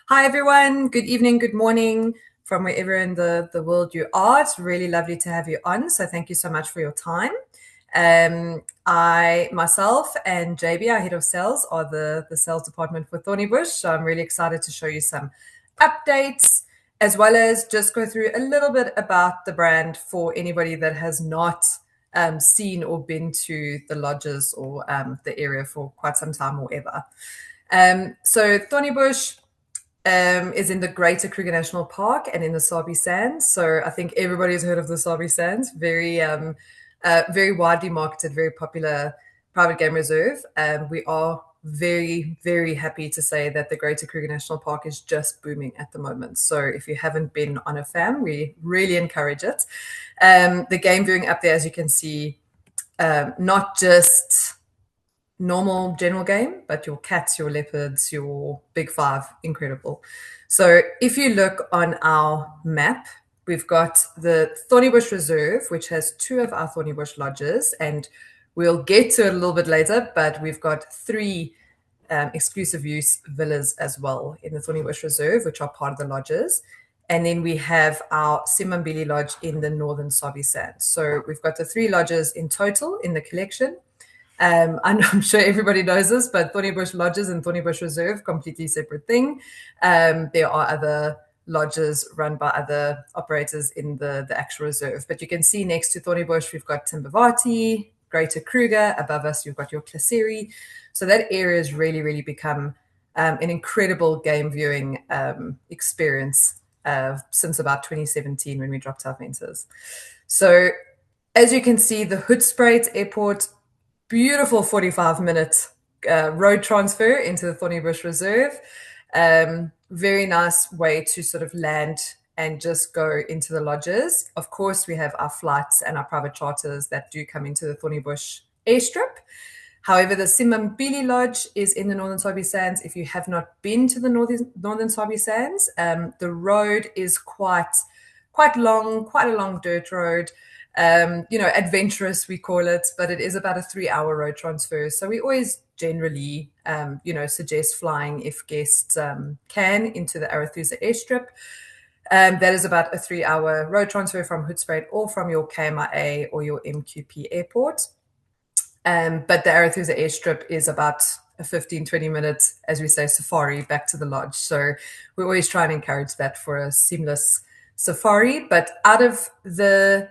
Hi, everyone. Good evening, good morning from wherever in the world you are. It's really lovely to have you on. So, thank you so much for your time. I myself and JB, our head of sales, are the sales department for Thornybush. So, I'm really excited to show you some updates as well as just go through a little bit about the brand for anybody that has not seen or been to the lodges or the area for quite some time or ever. So, Thornybush is in the Greater Kruger National Park and in the Sabi Sands. So I think everybody's heard of the Sabi Sands. Very widely marketed, very popular private game reserve. We are very, very happy to say that the Greater Kruger National Park is just booming at the moment. So if you haven't been on a FAM, we really encourage it. The game viewing up there, as you can see, not just normal general game, but your cats, your leopards, your big five, incredible. So if you look on our map, we've got the Thornybush Reserve, which has two of our Thornybush lodges, and we'll get to it a little bit later, but we've got three exclusive use villas as well in the Thornybush Reserve, which are part of the lodges. And then we have our Simbambili Lodge in the Northern Sabi Sands. So we've got the three lodges in total in the collection. I'm sure everybody knows this, but Thornybush Lodges and Thornybush Reserve, completely separate thing. There are other lodges run by other operators in the actual reserve. But you can see next to Thornybush, we've got Simbambili, Greater Kruger. Above us, you've got your Klaseri. So that area has really, really become an incredible game viewing experience since about 2017 when we dropped our fences. So as you can see, the Hoedspruit Airport, beautiful 45-minute road transfer into the Thornybush Reserve. Very nice way to sort of land and just go into the lodges. Of course, we have our flights and our private charters that do come into the Thornybush airstrip. However, the Simbambili Lodge is in the Northern Sabi Sands. If you have not been to the Northern Sabi Sands, the road is quite long, quite a long dirt road. Adventurous, we call it, but it is about a 3-hour road transfer. So we always generally, suggest flying if guests can into the Arathusa airstrip. That is about a 3-hour road transfer from Hoedspruit or from your KMIA or your MQP airport. But the Arathusa airstrip is about a 15-20 minutes, as we say, safari back to the lodge. So we always try and encourage that for a seamless safari. But out of the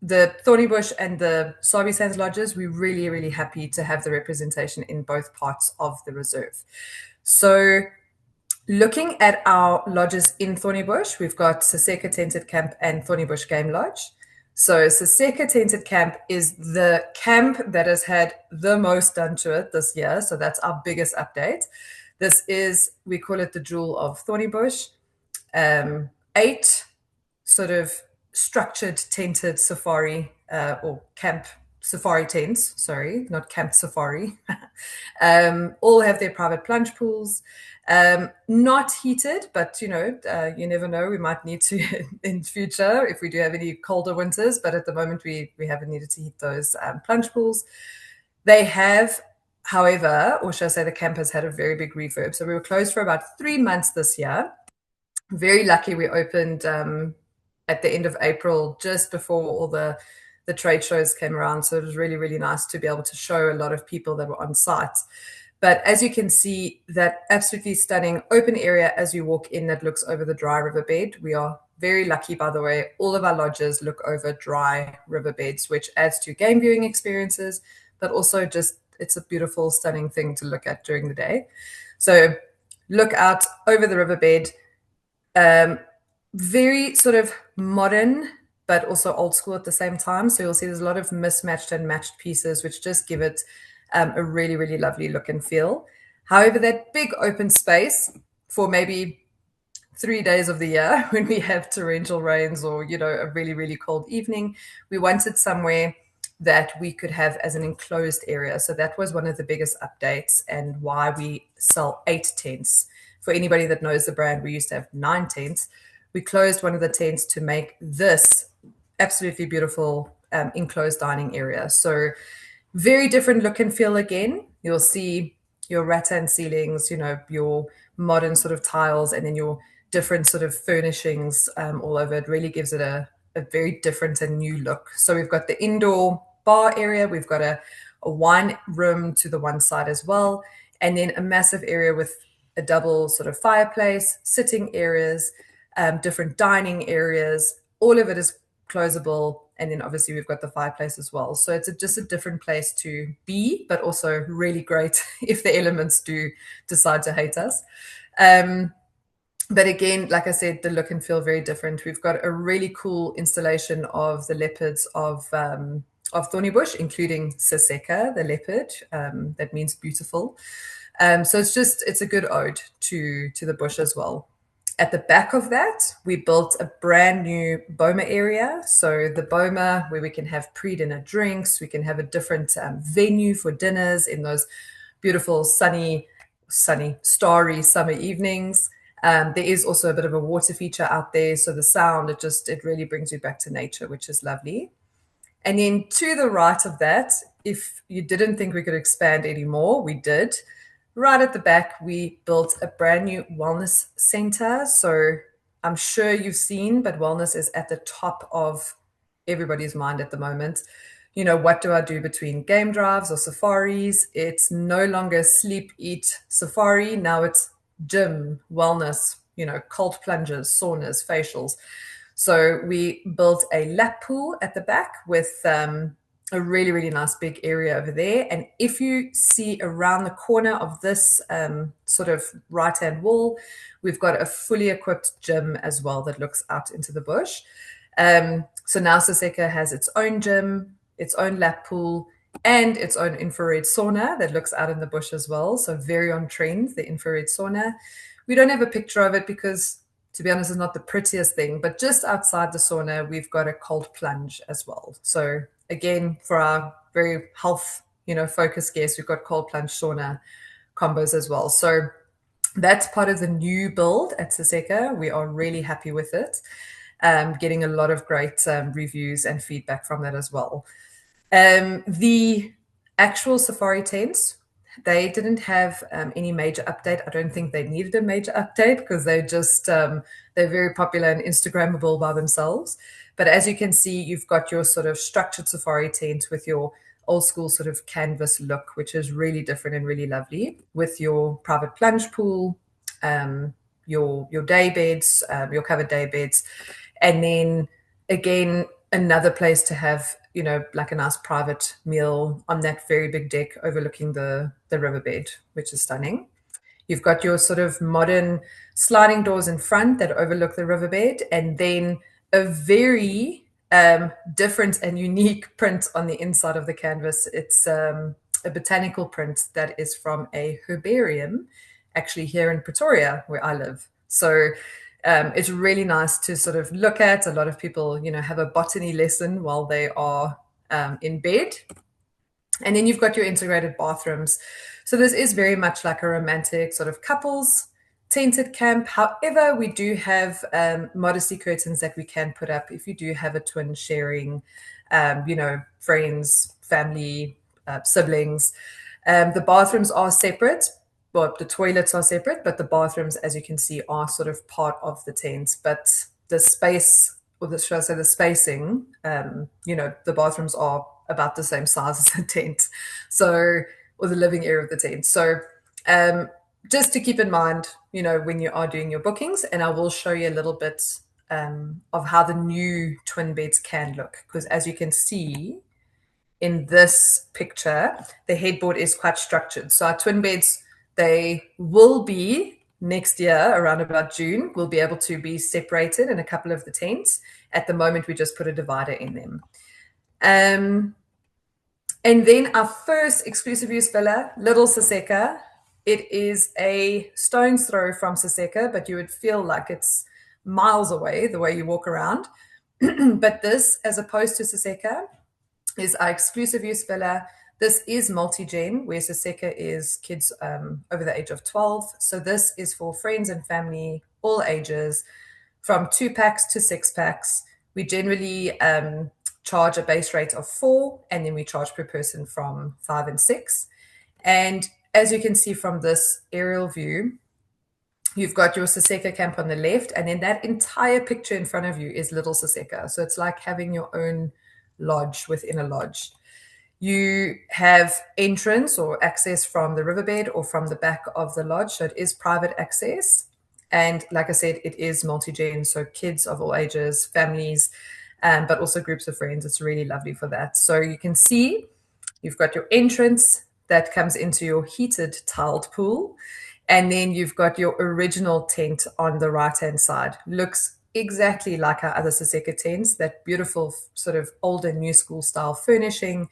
Thornybush and the Sabi Sands lodges, we're really, really happy to have the representation in both parts of the reserve. So looking at our lodges in Thornybush, we've got Saseka Tented Camp and Thornybush Game Lodge. So Saseka Tented Camp is the camp that has had the most done to it this year. So that's our biggest update. This is, we call it the jewel of Thornybush. 8 sort of structured tented safari or camp safari tents, sorry, not camp safari. All have their private plunge pools. Not heated, but you never know. We might need to in future if we do have any colder winters. But at the moment, we haven't needed to heat those plunge pools. They have, however, or should I say, the camp has had a very big refurb. So we were closed for about 3 months this year. Very lucky we opened at the end of April, just before all the trade shows came around. So it was really, really nice to be able to show a lot of people that were on site. But as you can see, that absolutely stunning open area as you walk in that looks over the dry riverbed. We are very lucky, by the way. All of our lodges look over dry riverbeds, which adds to game viewing experiences, but also just it's a beautiful, stunning thing to look at during the day. So look out over the riverbed. Very sort of modern, but also old school at the same time. So you'll see there's a lot of mismatched and matched pieces, which just give it a really, really lovely look and feel. However, that big open space for maybe 3 days of the year when we have torrential rains or, a really, really cold evening, we wanted somewhere that we could have as an enclosed area. So that was one of the biggest updates and why we sell 8 tents. For anybody that knows the brand, we used to have 9 tents. We closed one of the tents to make this absolutely beautiful enclosed dining area. So very different look and feel again. You'll see your rattan ceilings, your modern sort of tiles and then your different sort of furnishings all over. It really gives it a very different and new look. So we've got the indoor bar area, we've got a wine room to the one side as well, and then a massive area with a double sort of fireplace, sitting areas, different dining areas. All of it is closable, and then obviously we've got the fireplace as well. So it's just a different place to be, but also really great if the elements do decide to hate us. But again, like I said, the look and feel very different. We've got a really cool installation of the leopards of Thornybush, including Saseka, the leopard. That means beautiful. So it's a good ode to the bush as well. At the back of that, we built a brand new boma area. So the boma, where we can have pre-dinner drinks, we can have a different venue for dinners in those beautiful sunny, starry summer evenings. There is also a bit of a water feature out there, so the sound it really brings you back to nature, which is lovely. And then to the right of that, if you didn't think we could expand anymore, we did. Right at the back, we built a brand new wellness center. So I'm sure you've seen, but wellness is at the top of everybody's mind at the moment. You know, what do I do between game drives or safaris? It's no longer sleep, eat, safari. Now it's gym, wellness, you know, cold plunges, saunas, facials. So we built a lap pool at the back with a really, really nice big area over there. And if you see around the corner of this sort of right-hand wall, we've got a fully equipped gym as well that looks out into the bush. So now Saseka has its own gym, its own lap pool, and its own infrared sauna that looks out in the bush as well. So very on trend, the infrared sauna. We don't have a picture of it because, to be honest, it's not the prettiest thing, but just outside the sauna, we've got a cold plunge as well. So again, for our very health, focused guests, we've got cold plunge sauna combos as well. So that's part of the new build at Saseka. We are really happy with it. Getting a lot of great reviews and feedback from that as well. The actual safari tents, they didn't have any major update. I don't think they needed a major update because they're very popular and Instagrammable by themselves. But as you can see, you've got your sort of structured safari tent with your old school sort of canvas look, which is really different and really lovely, with your private plunge pool, your day beds, your covered day beds, and then again another place to have like a nice private meal on that very big deck overlooking the riverbed, which is stunning. You've got your sort of modern sliding doors in front that overlook the riverbed, and then a very different and unique print on the inside of the canvas. It's a botanical print that is from a herbarium, actually here in Pretoria, where I live. So it's really nice to sort of look at. A lot of people, have a botany lesson while they are in bed. And then you've got your integrated bathrooms. So this is very much like a romantic sort of couples tented camp. However, we do have modesty curtains that we can put up if you do have a twin sharing, friends, family, siblings. The bathrooms are separate. Well, the toilets are separate, but the bathrooms, as you can see, are sort of part of the tent. But the space, should I say the spacing, the bathrooms are about the same size as the tent. So, or the living area of the tent. So, just to keep in mind, when you are doing your bookings, and I will show you a little bit of how the new twin beds can look. Because as you can see in this picture, the headboard is quite structured. So our twin beds, they will be next year, around about June, will be able to be separated in a couple of the tents. At the moment, we just put a divider in them. And then our first exclusive use villa, Little Saseka. It is a stone's throw from Saseka, but you would feel like it's miles away the way you walk around. But this, as opposed to Saseka, is our exclusive use villa. This is multi-gen, where Saseka is kids over the age of 12. So this is for friends and family, all ages, from 2 packs to 6 packs. We generally charge a base rate of 4, and then we charge per person from 5 and 6. And as you can see from this aerial view, You've got your Saseka camp on the left, and then that entire picture in front of you is Little Saseka. So it's like having your own lodge within a lodge. You have entrance or access from the riverbed or from the back of the lodge. So it is private access. And like I said, it is multi-gen, so kids of all ages, families, but also groups of friends. It's really lovely for that. So you can see you've got your entrance that comes into your heated tiled pool. And then you've got your original tent on the right-hand side. Looks exactly like our other Saseka tents, that beautiful sort of old and new school style furnishing,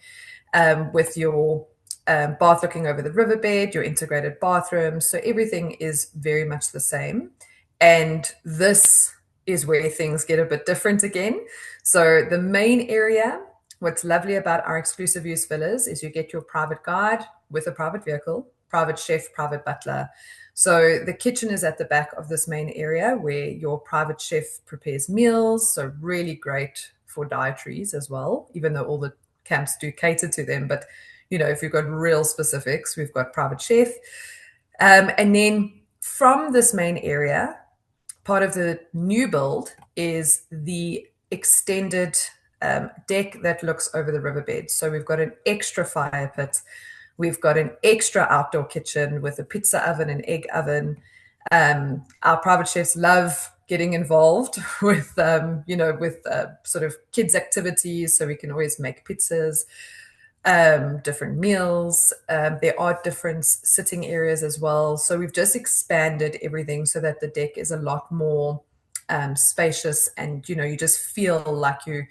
with your bath looking over the riverbed, your integrated bathroom. So everything is very much the same. And this is where things get a bit different again. So the main area, what's lovely about our exclusive use villas is you get your private guide with a private vehicle, private chef, private butler. So the kitchen is at the back of this main area where your private chef prepares meals. So really great for dietaries as well, even though all the camps do cater to them. But, you know, if you've got real specifics, we've got private chef. And then from this main area, part of the new build is the extended deck that looks over the riverbed. So we've got an extra fire pit. We've got an extra outdoor kitchen with a pizza oven and egg oven. Our private chefs love getting involved with, sort of kids' activities. So we can always make pizzas, different meals. There are different sitting areas as well. So we've just expanded everything so that the deck is a lot more spacious, and, you know, you just feel like you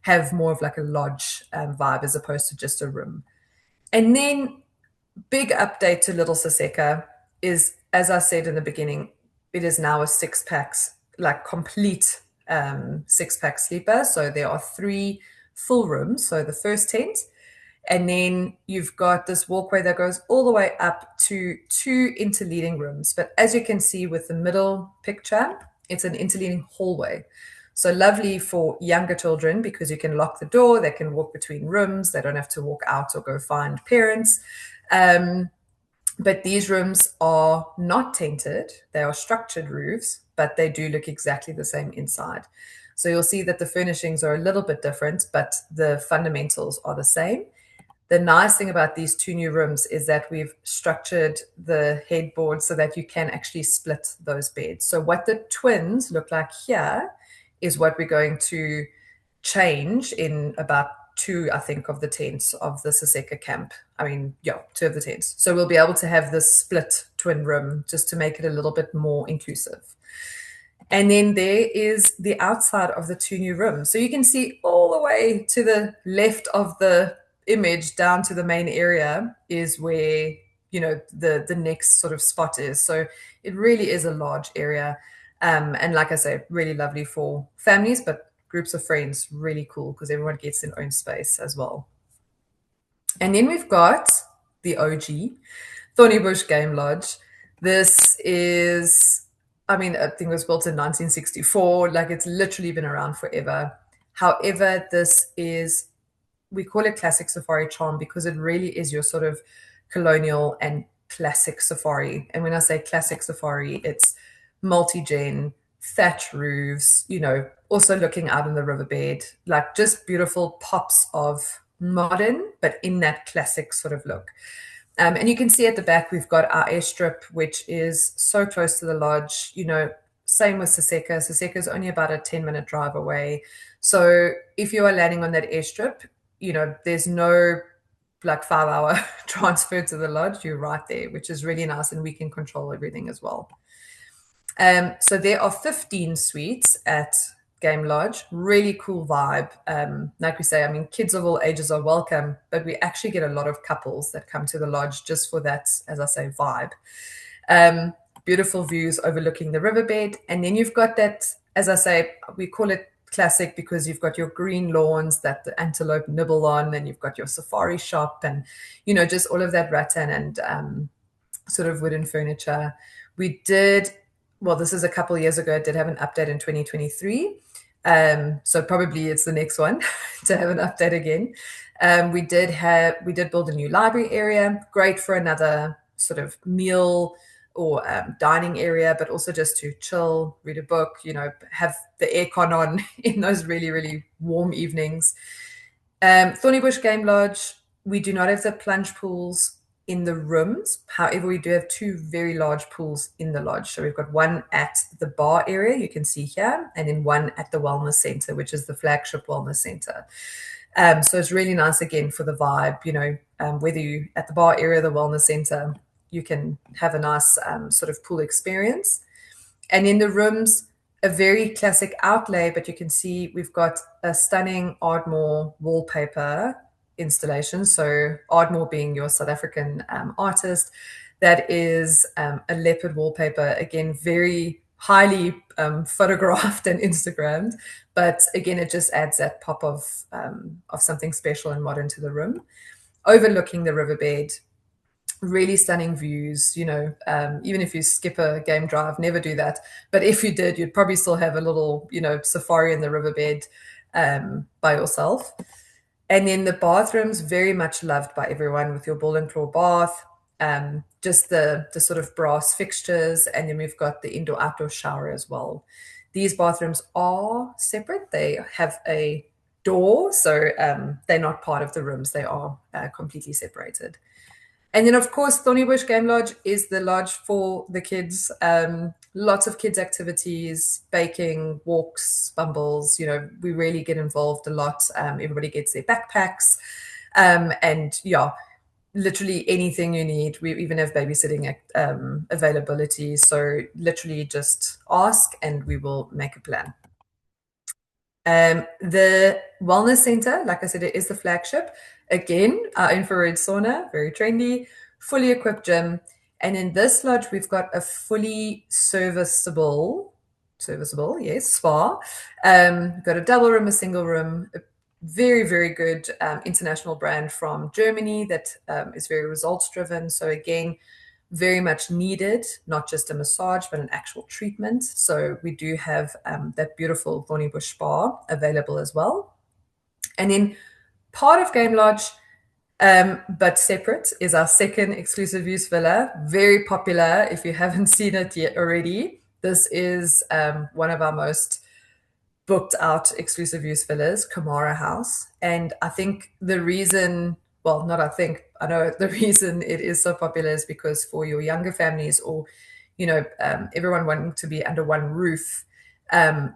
have more of like a lodge vibe as opposed to just a room. And then big update to Little Saseka is, as I said in the beginning, it is now a 6-packs, like complete 6-pack sleeper. So there are 3 full rooms. So the first tent, and then you've got this walkway that goes all the way up to 2 interleading rooms. But as you can see with the middle picture, it's an interleading hallway. So lovely for younger children because you can lock the door, they can walk between rooms, they don't have to walk out or go find parents. But these rooms are not tented, they are structured roofs, but they do look exactly the same inside. So you'll see that the furnishings are a little bit different, but the fundamentals are the same. The nice thing about these 2 new rooms is that we've structured the headboard so that you can actually split those beds. So what the twins look like here is what we're going to change in about 2, I think, of the tents of the Saseka camp. I mean, yeah, 2 of the tents. So we'll be able to have this split twin room just to make it a little bit more inclusive. And then there is the outside of the 2 new rooms. So you can see all the way to the left of the image down to the main area is where, you know, the next sort of spot is. So it really is a large area. And like I say, really lovely for families, but groups of friends, really cool because everyone gets their own space as well. And then we've got the OG, Thornybush Game Lodge. This is, I mean, I think it was built in 1964. Like, it's literally been around forever. However, this is, we call it classic safari charm because it really is your sort of colonial and classic safari. And when I say classic safari, it's multi-gen, thatch roofs, you know, also looking out on the riverbed, like just beautiful pops of modern, but in that classic sort of look. And you can see at the back, we've got our airstrip, which is so close to the lodge. You know, same with Saseka. Saseka is only about a 10-minute drive away. So if you are landing on that airstrip, you know, there's no like 5-hour transfer to the lodge. You're right there, which is really nice, and we can control everything as well. So there are 15 suites at Game Lodge, really cool vibe. Like we say, I mean, kids of all ages are welcome, but we actually get a lot of couples that come to the lodge just for that, as I say, vibe. Beautiful views overlooking the riverbed. And then you've got that, as I say, we call it classic because you've got your green lawns that the antelope nibble on, and you've got your safari shop and, you know, just all of that rattan and sort of wooden furniture. We did, well, this is a couple of years ago, I did have an update in 2023. So probably it's the next one to have an update again. We did build a new library area, great for another sort of meal or dining area, but also just to chill, read a book, have the aircon on in those really, really warm evenings. Thornybush Game Lodge, we do not have the plunge pools in the rooms. However, we do have two very large pools in the lodge. So we've got one at the bar area, you can see here, and then one at the wellness center, which is the flagship wellness center. So it's really nice again for the vibe, whether you at the bar area, the wellness center, you can have a nice sort of pool experience. And in the rooms, a very classic outlay, but you can see we've got a stunning Ardmore wallpaper installation. So Ardmore being your South African artist, that is a leopard wallpaper, again, very highly photographed and Instagrammed, but again, it just adds that pop of something special and modern to the room, overlooking the riverbed. Really stunning views, even if you skip a game drive, never do that. But if you did, you'd probably still have a little, safari in the riverbed by yourself. And then the bathrooms, very much loved by everyone with your ball and claw bath, just the sort of brass fixtures. And then we've got the indoor-outdoor shower as well. These bathrooms are separate. They have a door, so they're not part of the rooms. They are completely separated. And then, of course, Thornybush Game Lodge is the lodge for the kids. Lots of kids' activities, baking, walks, bumbles. We really get involved a lot. Everybody gets their backpacks. And yeah, literally anything you need. We even have babysitting availability. So literally just ask and we will make a plan. The wellness center, like I said, it is the flagship. Again, our infrared sauna, very trendy, fully equipped gym. And in this lodge, we've got a fully serviceable, yes, spa. We've got a double room, a single room, a very, very good international brand from Germany that is very results driven. So again, very much needed, not just a massage, but an actual treatment. So we do have that beautiful Thornybush spa available as well. And then part of Game Lodge, but separate, is our second exclusive use villa. Very popular if you haven't seen it yet already. This is one of our most booked out exclusive use villas, Kamara House. And I think the reason, well, not I think, I know the reason it is so popular is because for your younger families or, everyone wanting to be under one roof,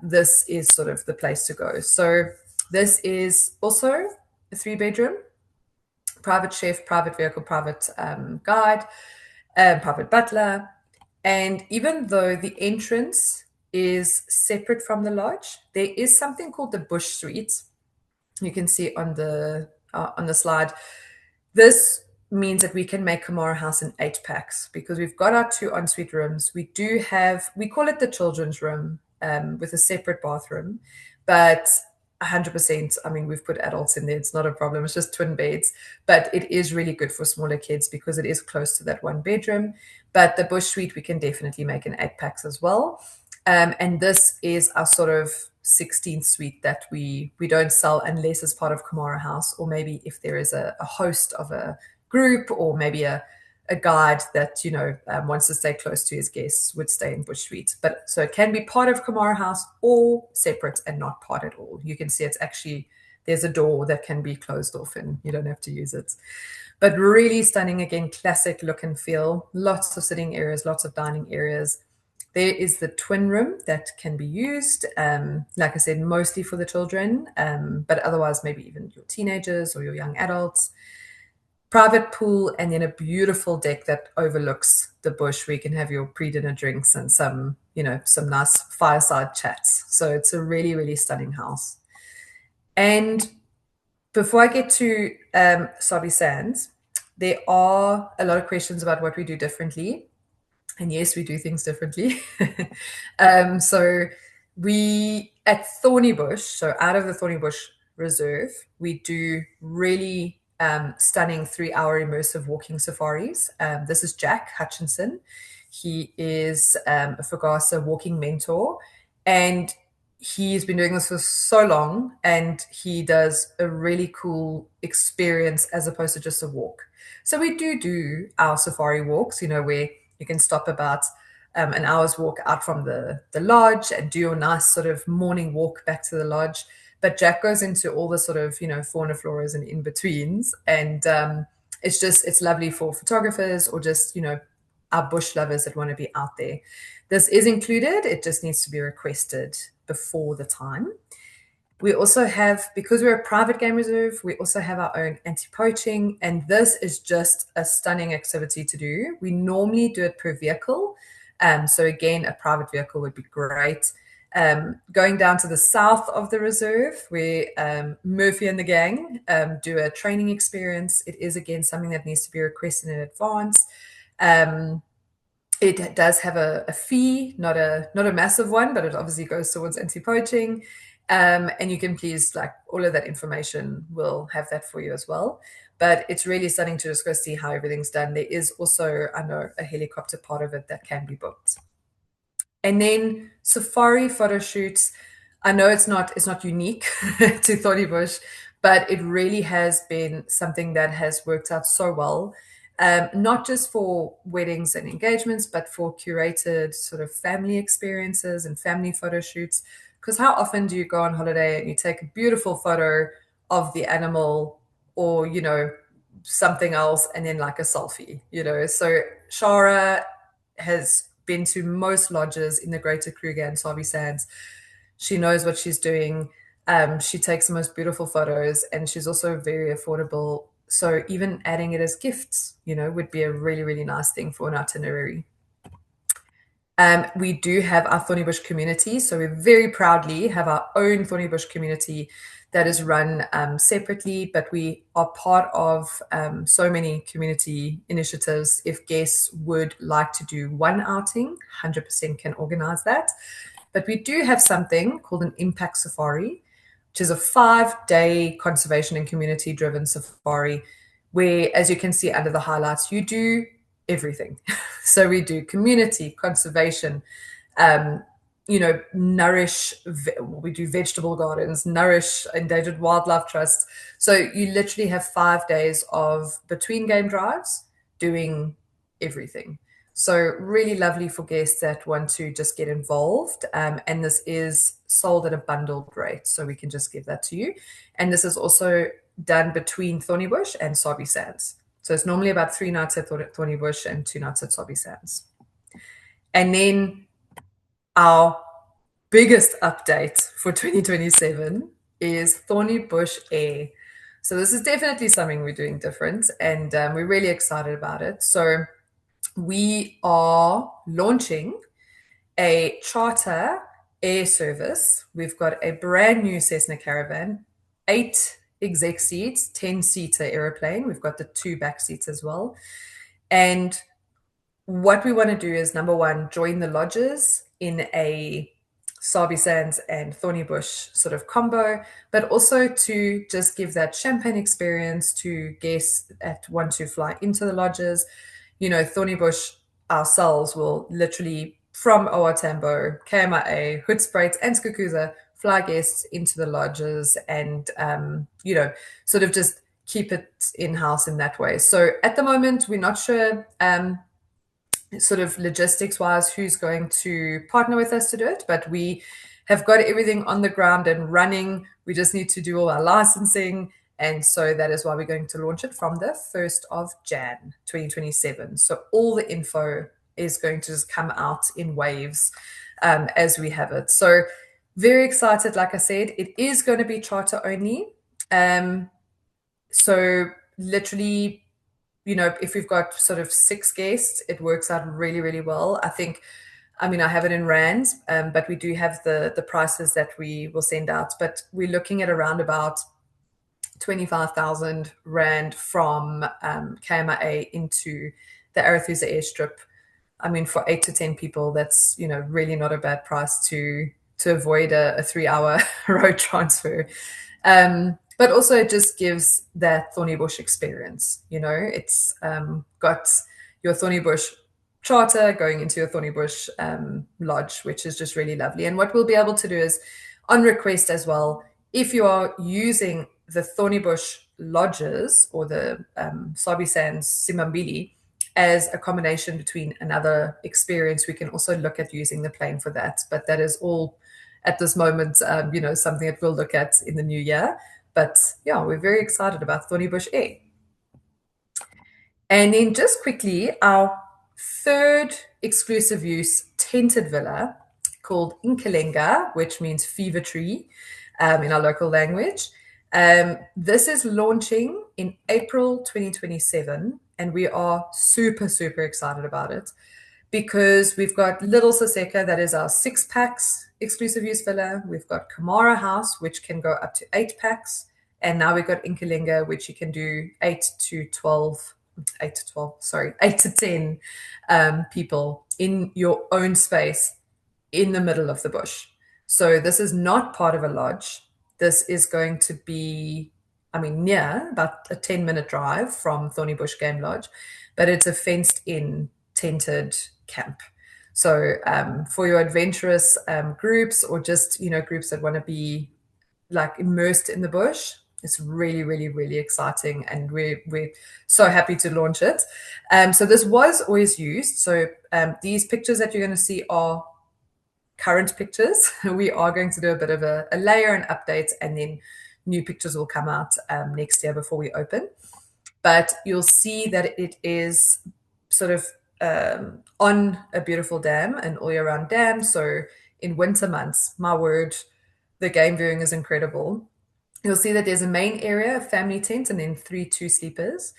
this is sort of the place to go. So this is also a 3-bedroom, private chef, private vehicle, private guide, private butler. And even though the entrance is separate from the lodge, there is something called the bush suite. You can see on the slide. This means that we can make Kamara House in 8 packs because we've got our 2 ensuite rooms. We call it the children's room with a separate bathroom, but 100%, I mean, we've put adults in there. It's not a problem. It's just twin beds, but it is really good for smaller kids because it is close to that 1 bedroom. But the bush suite, we can definitely make in 8 packs as well. And this is our sort of 16th suite that we don't sell unless it's part of Kamara House, or maybe if there is a host of a group or maybe a guide that wants to stay close to his guests would stay in bush suite. But so it can be part of Kamara House or separate and not part at all. You can see it's actually, there's a door that can be closed off and you don't have to use it. But really stunning, again, classic look and feel. Lots of sitting areas, lots of dining areas. There is the twin room that can be used, like I said, mostly for the children, but otherwise maybe even your teenagers or your young adults. Private pool, and then a beautiful deck that overlooks the bush where you can have your pre-dinner drinks and some nice fireside chats. So it's a really, really stunning house. And before I get to Sabi Sands, there are a lot of questions about what we do differently. And yes, we do things differently. So we, at Thornybush, so out of the Thornybush Reserve, we do really stunning 3-hour immersive walking safaris. This is Jack Hutchinson. He is a Fugasa walking mentor, and he's been doing this for so long, and he does a really cool experience as opposed to just a walk. So we do our safari walks, where You can stop about an hour's walk out from the lodge and do your nice sort of morning walk back to the lodge. But Jack goes into all the sort of, fauna, floras and in-betweens. And it's lovely for photographers or just, our bush lovers that want to be out there. This is included. It just needs to be requested before the time. We also have, because we're a private game reserve, we also have our own anti-poaching, and this is just a stunning activity to do. We normally do it per vehicle. So again, a private vehicle would be great. Going down to the south of the reserve, where Murphy and the gang do a training experience. It is, again, something that needs to be requested in advance. It does have a fee, not a massive one, but it obviously goes towards anti-poaching. And you can please, all of that information, will have that for you as well. But it's really stunning to just go see how everything's done. There is also, I know, a helicopter part of it that can be booked. And then safari photo shoots. I know it's not unique to Thornybush, but it really has been something that has worked out so well. Not just for weddings and engagements, but for curated sort of family experiences and family photo shoots. Because how often do you go on holiday and you take a beautiful photo of the animal or, something else and then a selfie, So Shara has been to most lodges in the Greater Kruger and Sabi Sands. She knows what she's doing. She takes the most beautiful photos, and she's also very affordable. So even adding it as gifts, would be a really, really nice thing for an itinerary. We do have our Thornybush community. So we very proudly have our own Thornybush community that is run separately, but we are part of so many community initiatives. If guests would like to do one outing, 100% can organize that. But we do have something called an Impact Safari, which is a 5-day conservation and community-driven safari where, as you can see under the highlights, you do everything. So we do community, conservation, nourish, we do vegetable gardens, nourish endangered wildlife trusts. So you literally have 5 days of between game drives doing everything. So really lovely for guests that want to just get involved. And this is sold at a bundled rate. So we can just give that to you. And this is also done between Thornybush and Sabi Sands. So it's normally about 3 nights at Thornybush and 2 nights at Sabi Sands. And then our biggest update for 2027 is Thornybush Air. So this is definitely something we're doing different, and we're really excited about it. So we are launching a charter air service. We've got a brand new Cessna Caravan, 8 exec seats, 10-seater aeroplane. We've got the 2 back seats as well. And what we want to do is, number one, join the lodges in a Sabi Sands and Thornybush sort of combo, but also to just give that champagne experience to guests that want to fly into the lodges. Thornybush ourselves will literally, from OR Tambo, KMIA, Hoedspruit, and Skukuza, fly guests into the lodges and, sort of just keep it in-house in that way. So at the moment, we're not sure sort of logistics-wise who's going to partner with us to do it, but we have got everything on the ground and running. We just need to do all our licensing. And so that is why we're going to launch it from the 1st of Jan 2027. So all the info is going to just come out in waves as we have it. So very excited. Like I said, it is going to be charter only. So literally, if we've got sort of 6 guests, it works out really, really well. I have it in rands, but we do have the prices that we will send out. But we're looking at around about 25,000 Rand from KMIA into the Arethusa airstrip. For 8 to 10 people, that's, really not a bad price to avoid a 3-hour road transfer. But also it just gives that Thornybush experience. It's got your Thornybush charter going into your Thornybush lodge, which is just really lovely. And what we'll be able to do is, on request as well, if you are using the Thornybush lodges or the Sabi Sands Simbambili as a combination between another experience, we can also look at using the plane for that. But that is all at this moment, something that we'll look at in the new year. But yeah, we're very excited about Thornybush Air. And then just quickly, our third exclusive use tented villa called Inkalenga, which means fever tree in our local language. This is launching in April 2027, and we are super, super excited about it because we've got Little Saseka, that is our 6-packs exclusive use villa. We've got Kamara House, which can go up to 8-packs. And now we've got Inkalenga, which you can do 8 to 10 people in your own space in the middle of the bush. So this is not part of a lodge. This is going to be, near about a 10-minute drive from Thornybush Game Lodge, but it's a fenced-in tented camp. So for your adventurous groups, or just groups that want to be like immersed in the bush, it's really, really, really exciting, and we're so happy to launch it. So this was always used. So these pictures that you're going to see are current pictures. We are going to do a bit of a layer and update, and then new pictures will come out next year before we open. But you'll see that it is sort of on a beautiful dam, an all-year-round dam. So in winter months, my word, the game viewing is incredible. You'll see that there's a main area, a family tent, and then 3 2-sleepers.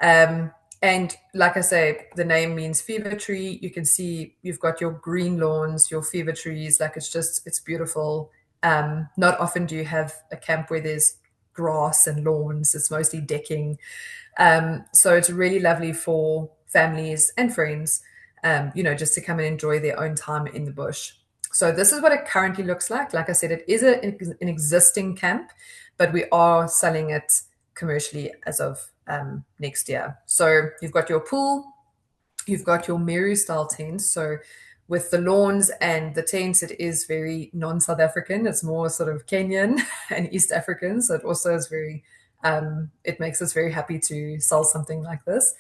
And like I say, the name means fever tree. You can see you've got your green lawns, your fever trees. Like it's beautiful. Not often do you have a camp where there's grass and lawns. It's mostly decking. So it's really lovely for families and friends, just to come and enjoy their own time in the bush. So this is what it currently looks like. Like I said, it is an existing camp, but we are selling it commercially as of next year. So you've got your pool, you've got your Meru style tents. So with the lawns and the tents, it is very non-South African. It's more sort of Kenyan and East African. So it also is very, it makes us very happy to sell something like this.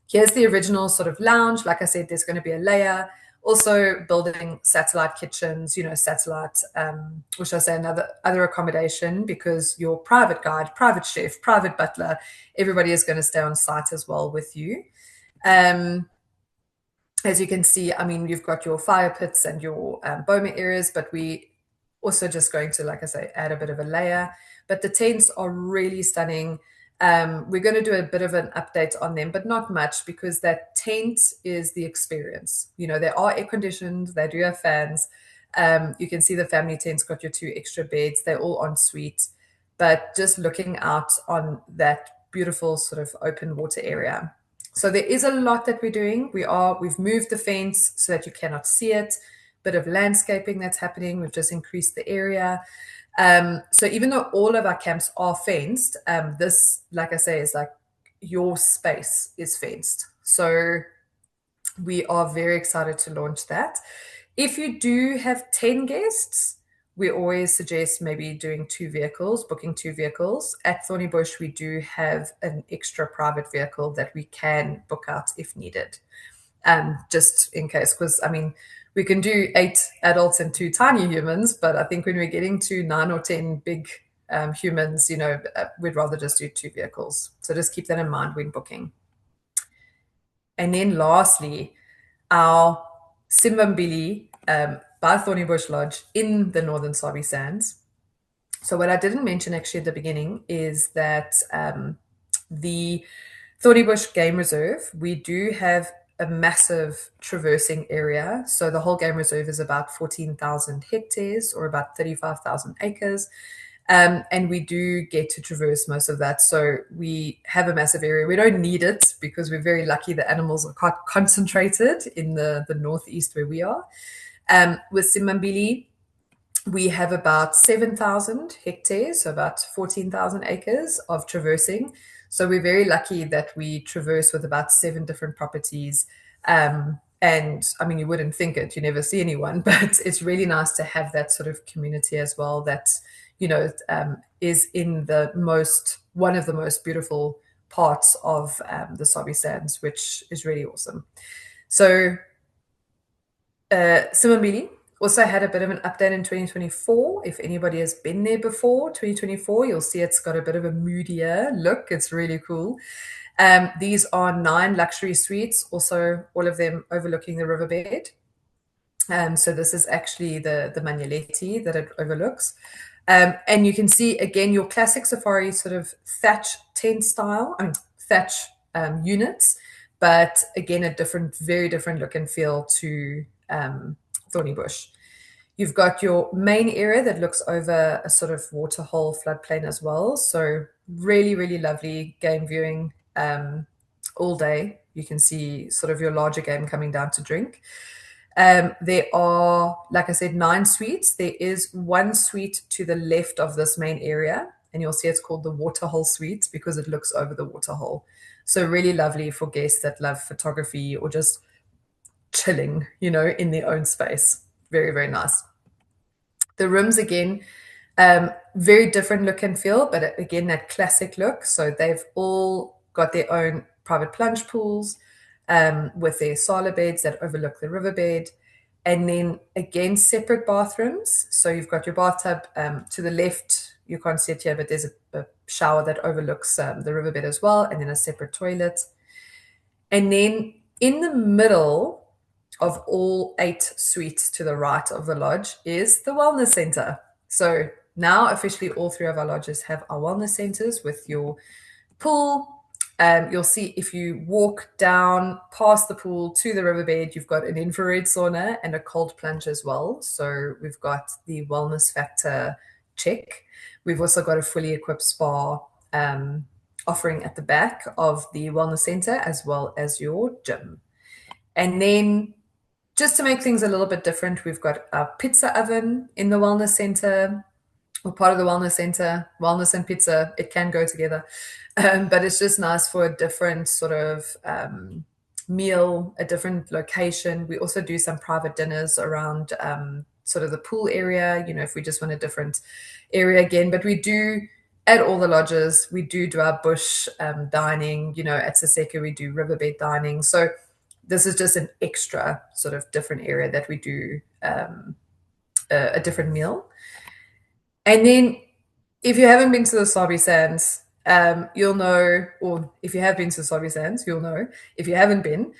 Here's the original sort of lounge. Like I said, there's going to be a layer. Also building satellite kitchens, satellite, or should I say other accommodation, because your private guide, private chef, private butler, everybody is going to stay on site as well with you. As you can see, you've got your fire pits and your boma areas, but we also just going to, like I say, add a bit of a layer. But the tents are really stunning. We're going to do a bit of an update on them, but not much, because that tent is the experience. They are air conditioned, they do have fans. You can see the family tent's got your 2 extra beds. They're all en suite, but just looking out on that beautiful sort of open water area. So there is a lot that we're doing. We've moved the fence so that you cannot see it. Bit of landscaping that's happening. We've just increased the area. So even though all of our camps are fenced, this, like I say, is like your space is fenced. So we are very excited to launch that. If you do have 10 guests, we always suggest maybe doing 2 vehicles, booking 2 vehicles. At Thornybush, we do have an extra private vehicle that we can book out if needed, just in case, because we can do 8 adults and 2 tiny humans, but I think when we're getting to 9 or 10 big humans, we'd rather just do 2 vehicles. So just keep that in mind when booking. And then lastly, our Simbambili by Thornybush Lodge in the Northern Sabi Sands. So what I didn't mention actually at the beginning is that the Thornybush Game Reserve, we do have a massive traversing area. So the whole game reserve is about 14,000 hectares, or about 35,000 acres. And we do get to traverse most of that. So we have a massive area. We don't need it because we're very lucky the animals are quite concentrated in the northeast where we are. With Simbambili, we have about 7,000 hectares, so about 14,000 acres of traversing. So we're very lucky that we traverse with about 7 different properties. And you wouldn't think it, you never see anyone, but it's really nice to have that sort of community as well that, is in one of the most beautiful parts of the Sabi Sands, which is really awesome. So Simbambili also had a bit of an update in 2024. If anybody has been there before, 2024, you'll see it's got a bit of a moodier look. It's really cool. These are 9 luxury suites, also all of them overlooking the riverbed. So this is actually the Magnoleti that it overlooks. And you can see, again, your classic safari sort of thatch tent style, thatch units, but again, a very different look and feel to Thornybush. You've got your main area that looks over a sort of waterhole floodplain as well. So really, really lovely game viewing all day. You can see sort of your larger game coming down to drink. There are, like I said, 9 suites. There is 1 suite to the left of this main area, and you'll see it's called the Waterhole Suite because it looks over the waterhole. So really lovely for guests that love photography or just chilling, in their own space. Very, very nice. The rooms, again, very different look and feel, but again, that classic look. So they've all got their own private plunge pools with their sala beds that overlook the riverbed. And then again, separate bathrooms. So you've got your bathtub to the left. You can't see it here, but there's a shower that overlooks the riverbed as well, and then a separate toilet. And then in the middle of all 8 suites to the right of the lodge is the wellness center. So now officially all 3 of our lodges have our wellness centers with your pool. You'll see if you walk down past the pool to the riverbed, you've got an infrared sauna and a cold plunge as well. So we've got the wellness factor check. We've also got a fully equipped spa offering at the back of the wellness center as well as your gym. And then just to make things a little bit different, we've got a pizza oven in the wellness center, or part of the wellness center. Wellness and pizza, it can go together. But it's just nice for a different sort of meal, a different location. We also do some private dinners around sort of the pool area, if we just want a different area again. But we do, at all the lodges, we do our bush dining. At Saseka, we do riverbed dining. So this is just an extra sort of different area that we do a different meal. And then if you haven't been to the Sabi Sands, you'll know, or if you have been to the Sabi Sands, you'll know. If you haven't been,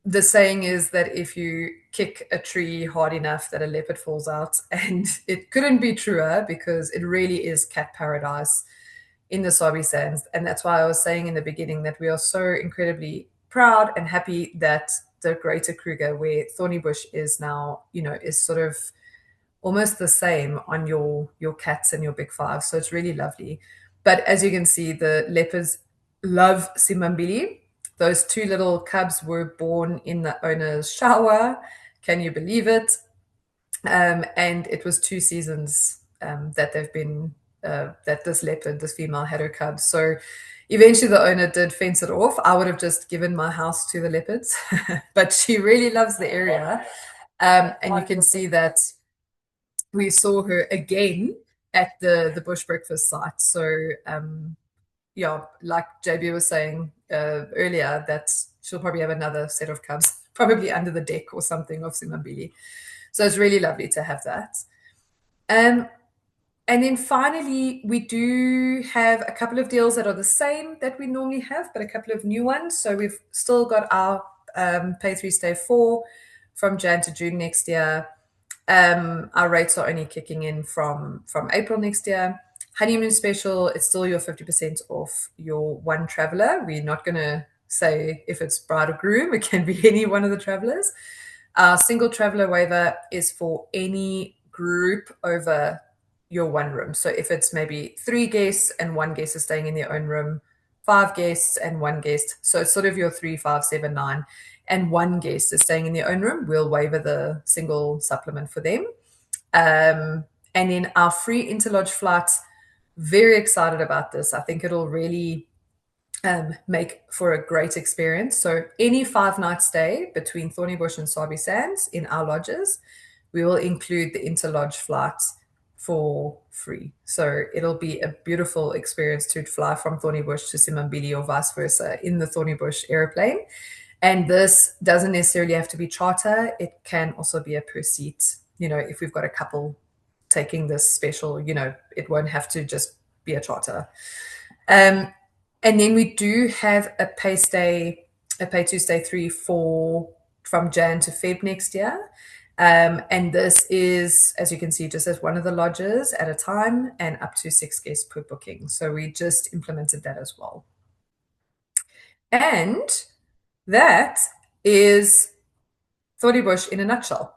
the saying is that if you kick a tree hard enough that a leopard falls out, and it couldn't be truer because it really is cat paradise in the Sabi Sands. And that's why I was saying in the beginning that we are so incredibly proud and happy that the Greater Kruger, where Thornybush is now, is sort of almost the same on your cats and your big 5. So it's really lovely. But as you can see, the leopards love Simbambili. Those 2 little cubs were born in the owner's shower. Can you believe it? And it was 2 seasons that they've been, that this leopard, this female, had her cubs. So eventually the owner did fence it off. I would have just given my house to the leopards, but she really loves the area. And you can see that we saw her again at the bush breakfast site. So yeah, like JB was saying earlier, that she'll probably have another set of cubs, probably under the deck or something of Simbambili. So it's really lovely to have that. And then finally, we do have a couple of deals that are the same that we normally have, but a couple of new ones. So we've still got our Pay 3 Stay 4 from Jan to June next year. Our rates are only kicking in from April next year. Honeymoon special, it's still your 50% off your one traveler. We're not going to say if it's bride or groom. It can be any one of the travelers. Our single traveler waiver is for any group over your 1 room. So if it's maybe 3 guests and 1 guest is staying in their own room, 5 guests and 1 guest. So it's sort of your 3, 5, 7, 9. And 1 guest is staying in their own room, we'll waiver the single supplement for them. And then our free interlodge flights, very excited about this. I think it'll really make for a great experience. So any 5-night stay between Thornybush and Sabi Sands in our lodges, we will include the interlodge flights for free. So it'll be a beautiful experience to fly from Thornybush to Simbambili or vice versa in the Thornybush airplane. And this doesn't necessarily have to be charter. It can also be a per seat. You know, if we've got a couple taking this special, you know, it won't have to just be a charter. And then we do have a pay to stay 3 from Jan to Feb next year. And this is, as you can see, just as one of the lodges at a time and up to 6 guests per booking. So we just implemented that as well. And that is Thornybush in a nutshell.